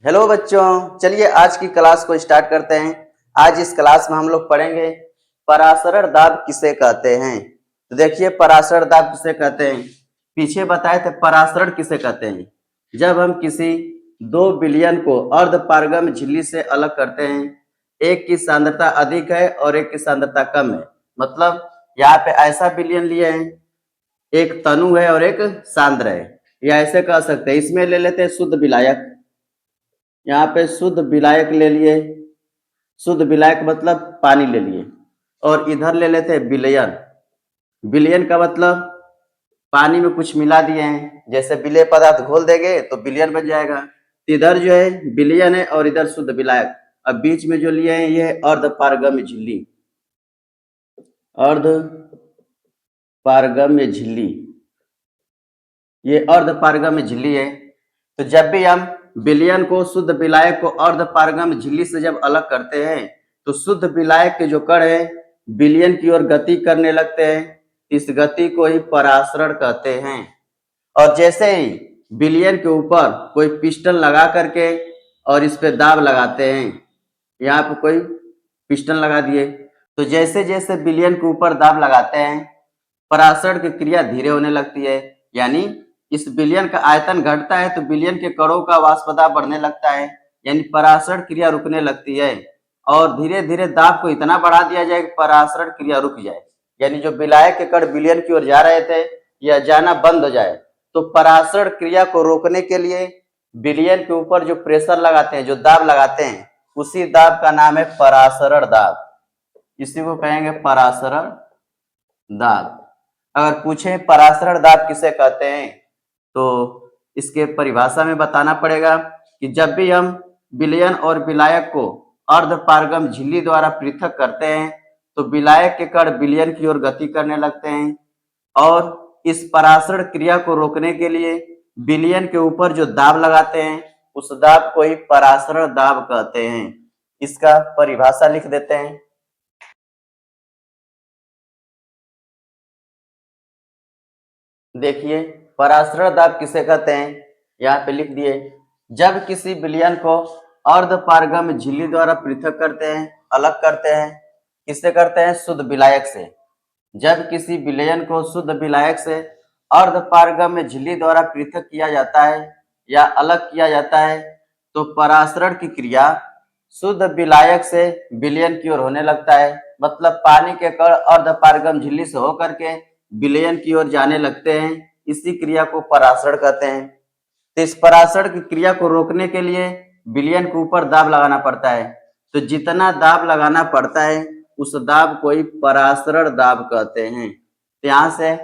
Hello बच्चों, चलिए आज की क्लास को स्टार्ट करते हैं। आज इस क्लास में हम लोग पढ़ेंगे पराशरण दाब किसे कहते हैं। तो देखिए पराशरण दाब किसे कहते हैं। पीछे बताए थे पराशरण किसे कहते हैं। जब हम किसी दो विलयन को अर्धपारगम्य झिल्ली से अलग करते हैं, एक की सांद्रता अधिक है और एक की सांद्रता कम है। मतलब यहाँ पे ऐसा विलयन लिए हैं, एक तनु है और एक सांद्र है, या ऐसे कह सकते हैं। इसमें ले लेते हैं शुद्ध विलायक। यहाँ पे शुद्ध विलायक ले लिए, शुद्ध विलायक मतलब पानी ले लिए, और इधर ले लेते हैं विलयन। विलयन का मतलब पानी में कुछ मिला दिए हैं, जैसे विलेय पदार्थ घोल देंगे तो विलयन बन जाएगा। तो इधर जो है विलयन है और इधर शुद्ध विलायक। अब बीच में जो लिए हैं ये है अर्धपारगम्य झिल्ली। अर्धपारगम्य झिल्ली, ये अर्धपारगम्य झिल्ली है। तो जब भी हम विलयन को शुद्ध विलायक को अर्धपारगम्य झिल्ली से जब अलग करते हैं, तो शुद्ध विलायक के जो कण है विलयन की ओर गति करने लगते हैं। इस गति को ही परासरण कहते हैं। और जैसे ही विलयन के ऊपर कोई पिस्टन लगा करके और इस पे दाब लगाते हैं, यहाँ पे कोई पिस्टन लगा दिए, तो जैसे जैसे विलयन के ऊपर दाब लगाते हैं परासरण की क्रिया धीरे होने लगती है। यानी इस विलयन का आयतन घटता है तो विलयन के कणों का वाष्प दाब बढ़ने लगता है, यानी परासरण क्रिया रुकने लगती है। और धीरे धीरे दाब को इतना बढ़ा दिया जाए कि परासरण क्रिया रुक जाए, यानी जो विलायक के कण विलयन की ओर जा रहे थे या जाना बंद हो जाए। तो परासरण क्रिया को रोकने के लिए विलयन के ऊपर जो प्रेशर लगाते हैं, जो दाब लगाते हैं, उसी दाब का नाम है परासरण दाब। इसी को कहेंगे परासरण दाब। अगर पूछे परासरण दाब किसे कहते हैं, तो इसके परिभाषा में बताना पड़ेगा कि जब भी हम विलयन और विलायक को अर्धपारगम झिल्ली द्वारा पृथक करते हैं, तो विलायक के कण विलयन की ओर गति करने लगते हैं। और इस परासरण क्रिया को रोकने के लिए विलयन के ऊपर जो दाब लगाते हैं, उस दाब को ही परासरण दाब कहते हैं। इसका परिभाषा लिख देते हैं। देखिए परासरण दाब किसे कहते हैं, यहाँ पे लिख दिए। जब किसी विलयन को अर्धपारगम्य झिल्ली द्वारा पृथक करते हैं, अलग करते हैं, किससे करते हैं? शुद्ध विलायक से। जब किसी विलयन को शुद्ध विलायक से अर्धपारगम्य झिल्ली द्वारा पृथक किया जाता है या अलग किया जाता है, तो परासरण की क्रिया शुद्ध विलायक से विलयन की ओर होने लगता है। मतलब पानी के कण अर्धपारगम झिल्ली से होकर के विलयन की ओर जाने लगते हैं। इसी क्रिया को परासरण कहते हैं। तो इस परासरण की क्रिया को रोकने के लिए विलयन के ऊपर दाब लगाना पड़ता है। तो जितना दाब लगाना पड़ता है उस दाब को ही परासरण दाब कहते हैं। तो यहाँ से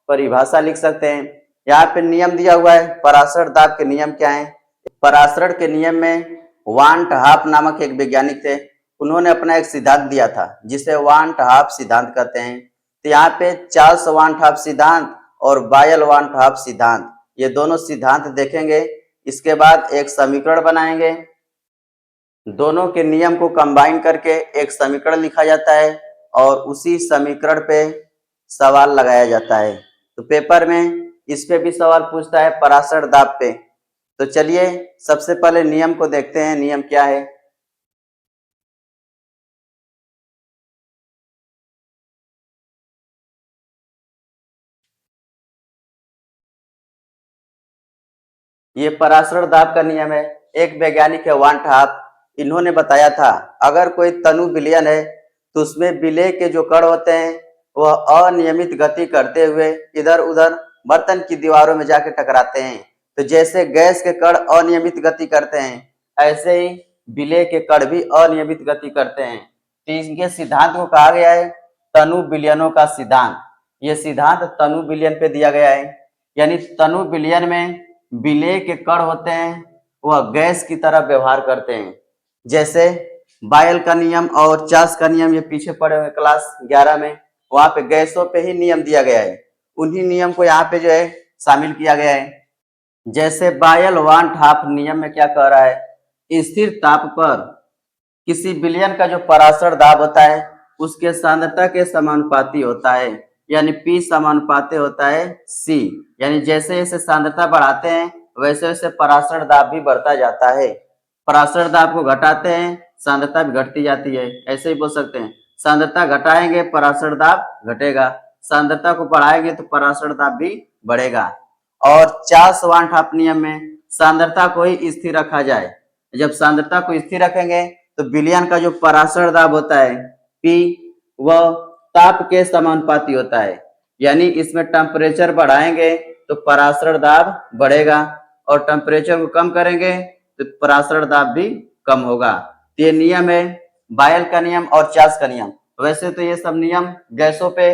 परिभाषा लिख सकते हैं। यहाँ पे नियम दिया हुआ है परासरण दाब के नियम क्या है। परासरण के नियम में वान हाफ नामक एक वैज्ञानिक थे, उन्होंने अपना एक सिद्धांत दिया था जिसे वान हाफ सिद्धांत कहते हैं। तो यहाँ पे चार्ल्स वान हाफ सिद्धांत और बायल वान हाफ सिद्धांत, ये दोनों सिद्धांत देखेंगे। इसके बाद एक समीकरण बनाएंगे, दोनों के नियम को कंबाइन करके एक समीकरण लिखा जाता है और उसी समीकरण पे सवाल लगाया जाता है। तो पेपर में इस पे भी सवाल पूछता है परासरण दाब पे। तो चलिए सबसे पहले नियम को देखते हैं। नियम क्या है? ये परासरण दाब का नियम है। एक वैज्ञानिक है वान हाफ, इन्होंने बताया था अगर कोई तनु विलयन है तो उसमें विलेय के जो कण होते हैं वह अनियमित गति करते हुए इधर उधर बर्तन की दीवारों में जाके टकराते हैं। तो जैसे गैस के कण अनियमित गति करते हैं, ऐसे ही विलेय के कण भी अनियमित गति करते हैं। तो इनके सिद्धांत को कहा गया है तनु विलयनों का सिद्धांत। ये सिद्धांत तनु विलयन पे दिया गया है। यानी तनु विलयन में विलेय के कण होते हैं वह गैस की तरह व्यवहार करते हैं। जैसे बायल का नियम और चार्ल्स का नियम, ये पीछे पढ़े हुए क्लास 11 में, वहां पे गैसों पे ही नियम दिया गया है। उन्हीं नियम को यहाँ पे जो है शामिल किया गया है। जैसे बायल वान हाफ नियम में क्या कह रहा है, स्थिर ताप पर किसी विलयन का जो परासरण दाब होता है उसके सांद्रता के समानुपाती होता है, यानी P समानुपाती होता है C। यानी जैसे जैसे सांद्रता बढ़ाते हैं वैसे वैसे परासरण दाब भी बढ़ता जाता है। पराशर दाब को घटाते हैं सांद्रता भी घटती जाती है, ऐसे ही बोल सकते हैं। सांद्रता घटाएंगे पराशर दाब घटेगा, सांद्रता को बढ़ाएंगे तो पराशर दाब भी बढ़ेगा। और चार्ल्स वान ठॉप नियम में सांद्रता को ही स्थिर रखा जाए। जब सांद्रता को स्थिर रखेंगे तो विलयन का जो पराशर दाब होता है P वह ताप के समानुपाती होता है, यानी इसमें टेम्परेचर बढ़ाएंगे तो पराशर दाब बढ़ेगा और टेम्परेचर को कम करेंगे तो पराशर दाब भी कम होगा। तो ये नियम है बायल का नियम और चार्ल्स का नियम। वैसे तो ये सब नियम गैसों पे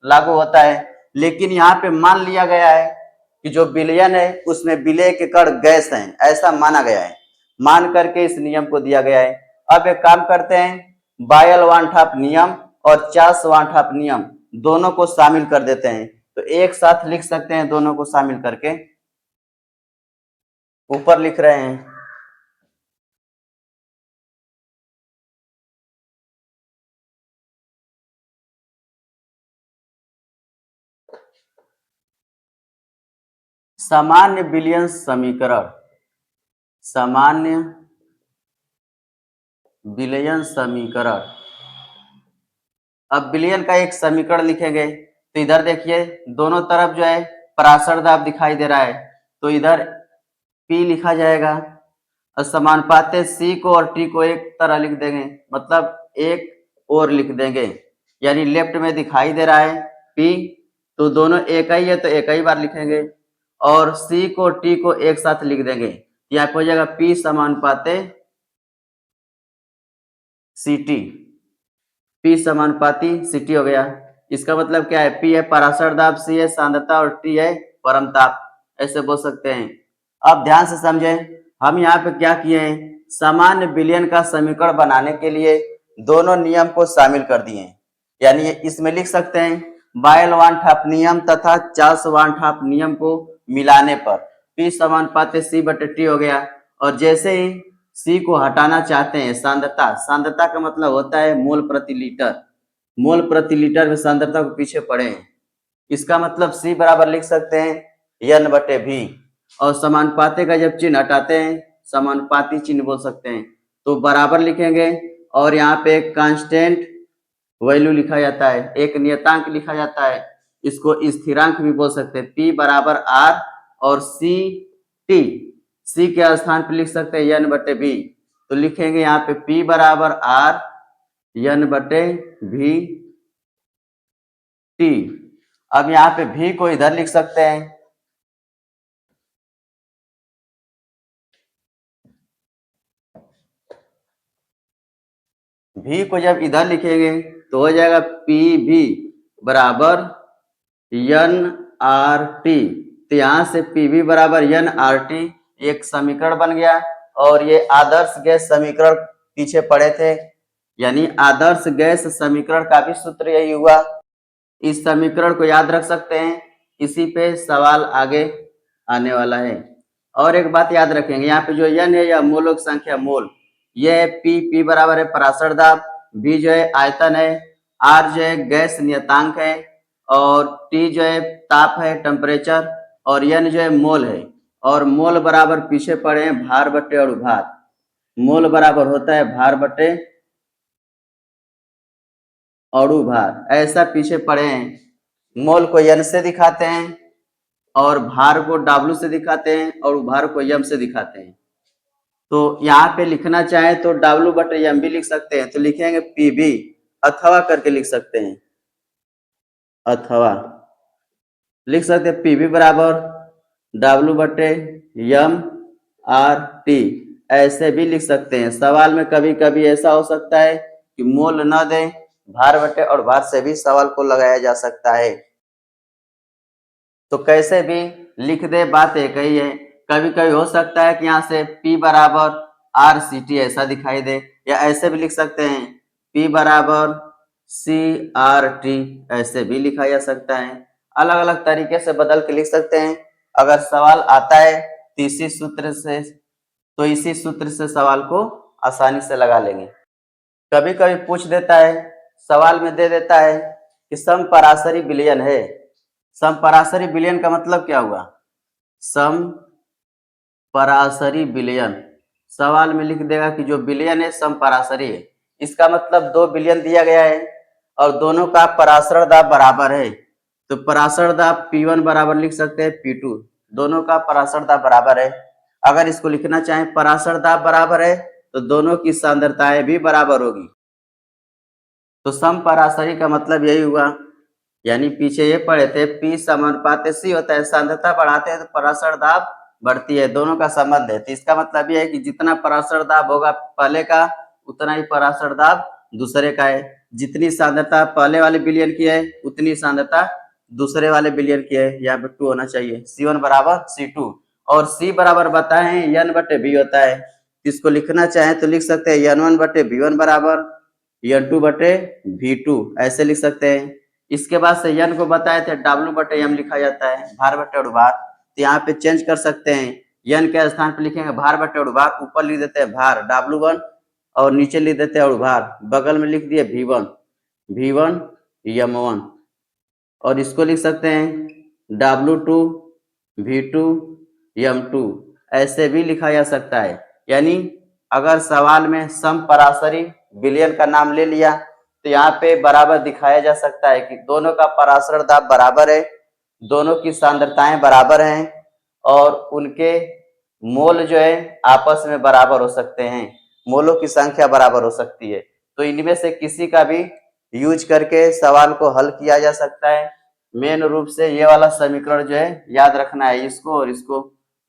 लागू होता है, लेकिन यहाँ पे मान लिया गया है कि जो विलयन है उसमें विलय के कण गैस हैं, ऐसा माना गया है, मान करके इस नियम को दिया गया है। अब एक काम करते हैं, बायल वान ठॉप नियम और चार्ल्स वान ठॉप नियम दोनों को शामिल कर देते हैं। तो एक साथ लिख सकते हैं दोनों को शामिल करके, ऊपर लिख रहे हैं। सामान्य विलयन समीकरण, सामान्य विलयन समीकरण। अब विलयन का एक समीकरण लिखेंगे तो इधर देखिए दोनों तरफ जो है पराशर दाब दिखाई दे रहा है, तो इधर P लिखा जाएगा और समानुपाती C को और T को एक तरह लिख देंगे, मतलब एक और लिख देंगे, यानी लेफ्ट में दिखाई दे रहा है P, तो दोनों एक ही है तो एक ही बार लिखेंगे और C को T को एक साथ लिख देंगे। यहाँ पे हो जाएगा P समानुपाती CT, P समानुपाती CT हो गया। इसका मतलब क्या है, P है पराशर दाब, C है सांद्रता और T है परम ताप, ऐसे बोल सकते हैं। अब ध्यान से समझें, हम यहाँ पे क्या किए हैं, सामान्य विलयन का समीकरण बनाने के लिए दोनों नियम को शामिल कर दिए हैं, यानी इसमें लिख सकते हैं बायल वान ठॉप नियम तथा चार्ल्स वान ठॉप नियम को मिलाने पर P समानुपाती C बटे T हो गया। और जैसे ही C को हटाना चाहते हैं, सांद्रता, सांद्रता का मतलब होता है मोल प्रति लीटर, मोल प्रति लीटर में सांद्रता को पीछे पड़े हैं, इसका मतलब C बराबर लिख सकते हैं N बटे V। और समानुपाती का जब चिन्ह हटाते हैं समानुपाती चिन्ह बोल सकते हैं, तो बराबर लिखेंगे और यहाँ पे एक कांस्टेंट वैल्यू लिखा जाता है, एक नियतांक लिखा जाता है, इसको स्थिरांक भी बोल सकते हैं। P बराबर R और C के स्थान पर लिख सकते हैं N बटे V, तो लिखेंगे यहाँ पे P बराबर R N बटे V T। अब यहाँ पे V को इधर लिख सकते हैं, V को जब इधर लिखेंगे तो हो जाएगा PV बराबर NRT। तो यहाँ से PV बराबर NRT एक समीकरण बन गया और ये आदर्श गैस समीकरण पीछे पड़े थे, यानी आदर्श गैस समीकरण का भी सूत्र यही हुआ। इस समीकरण को याद रख सकते हैं, इसी पे सवाल आगे आने वाला है। और एक बात याद रखेंगे, यहाँ पे जो N है यह मोलों की संख्या, मोल, ये है P बराबर है पराशर दाब, V जो है आयतन है, R जो है गैस नियतांक है और T जो है ताप है टेम्परेचर और N जो है मोल है। और मोल बराबर पीछे पड़े हैं भार बटे अणुभार, मोल बराबर होता है भार बटे अणुभार, ऐसा पीछे पड़े हैं। मोल को N से दिखाते हैं और भार को W से दिखाते हैं और भार को M से दिखाते हैं। तो यहाँ पे लिखना चाहे तो W बटे M भी लिख सकते हैं, तो लिखेंगे PV अथवा करके लिख सकते हैं, अथवा लिख सकते हैं PV बराबर W बटे MRT, ऐसे भी लिख सकते हैं। सवाल में कभी कभी ऐसा हो सकता है कि मोल न दें, भार बटे और भार से भी सवाल को लगाया जा सकता है, तो कैसे भी लिख दे बात एक ही है। कभी कभी हो सकता है कि यहाँ से P बराबर RCT ऐसा दिखाई दे, या ऐसे भी लिख सकते हैं P बराबर CRT, ऐसे भी लिखा जा सकता है। अलग अलग तरीके से बदल के लिख सकते हैं। अगर सवाल आता है तो इसी सूत्र से सवाल को आसानी से लगा लेंगे। कभी कभी पूछ देता है, सवाल में दे देता है कि समपराशरी विलयन है। समपराशरी विलयन का मतलब क्या हुआ, समपराशरी विलयन सवाल में लिख देगा कि जो विलयन है समपराशरी है। इसका मतलब 2 विलयन दिया गया है और दोनों का पराशर दाब बराबर है, तो पराशर दाब P1 बराबर लिख सकते हैं P2, दोनों का पराशर दाब बराबर है। अगर इसको लिखना चाहें पराशर दाब बराबर है तो दोनों की सांद्रताएं भी बराबर होगी। तो समपराशरी का मतलब यही हुआ, यानी पीछे ये पढ़े थे P समानुपात C होता है, सांद्रता बढ़ाते हैं तो पराशर दाब बढ़ती है, दोनों का संबंध है। तो इसका मतलब ये है कि जितना पराशर दाब होगा पहले का उतना ही पराशर दाब दूसरे का है, जितनी सांद्रता पहले वाले विलयन की है उतनी सांद्रता दूसरे वाले विलयन की है। यहाँ पे 2 होना चाहिए, C1 बराबर C2 और C बराबर बताए N/V होता है। इसको लिखना चाहें तो लिख सकते हैं N1/V1 बराबर N2/V2, ऐसे लिख सकते हैं। इसके बाद से N को बताए थे W/M लिखा जाता है, भार बटे अणुभार। तो यहाँ पे चेंज कर सकते हैं, N के स्थान पे लिखेंगे भार बटे अणुभार, ऊपर लिख देते हैं भार W1 और नीचे लिख देते हैं अणुभार, बगल में लिख दिए V1 M1 और इसको लिख सकते हैं W2 V2 M2, ऐसे भी लिखा जा सकता है। यानी अगर सवाल में समपराशरी विलयन का नाम ले लिया तो यहाँ पे बराबर दिखाया जा सकता है कि दोनों का पराशर दाब बराबर है, दोनों की सांद्रताएं बराबर हैं और उनके मोल जो है आपस में बराबर हो सकते हैं, मोलों की संख्या बराबर हो सकती है। तो इनमें से किसी का भी यूज करके सवाल को हल किया जा सकता है। मेन रूप से ये वाला समीकरण जो है याद रखना है, इसको और इसको,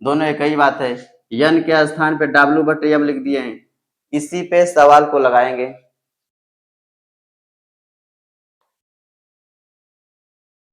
दोनों एक ही बात है। N के स्थान पे W/M लिख दिए हैं, इसी पे सवाल को लगाएंगे।